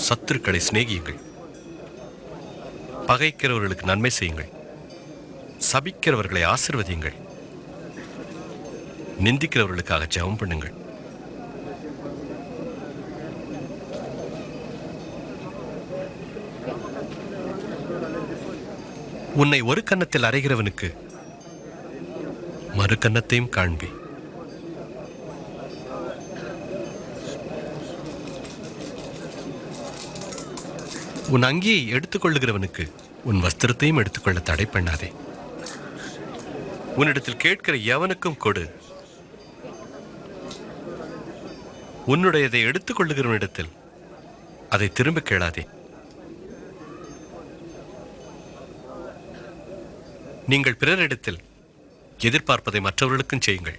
சத்துருக்களை சிநேகியுங்கள், பகைக்கிறவர்களுக்கு நன்மை செய்யுங்கள், சபிக்கிறவர்களை ஆசீர்வதியுங்கள், நிந்திக்கிறவர்களுக்காக ஜெபம் பண்ணுங்கள். உன்னை ஒரு கன்னத்தில் அறைகிறவனுக்கு மறு கன்னத்தையும் காண்பி. உன் அங்கியை எடுத்துக்கொள்ளுகிறவனுக்கு உன் வஸ்திரத்தையும் எடுத்துக்கொள்ள தடை பண்ணாதே. உன்னிடத்தில் கேட்கிற எவனுக்கும் கொடு. உன்னுடையதை எடுத்துக்கொள்ளுகிறவனிடத்தில் அதை திரும்ப கேளாதே. நீங்கள் பிறரிடத்தில் எதிர்பார்ப்பதை மற்றவர்களுக்கும் செய்யுங்கள்.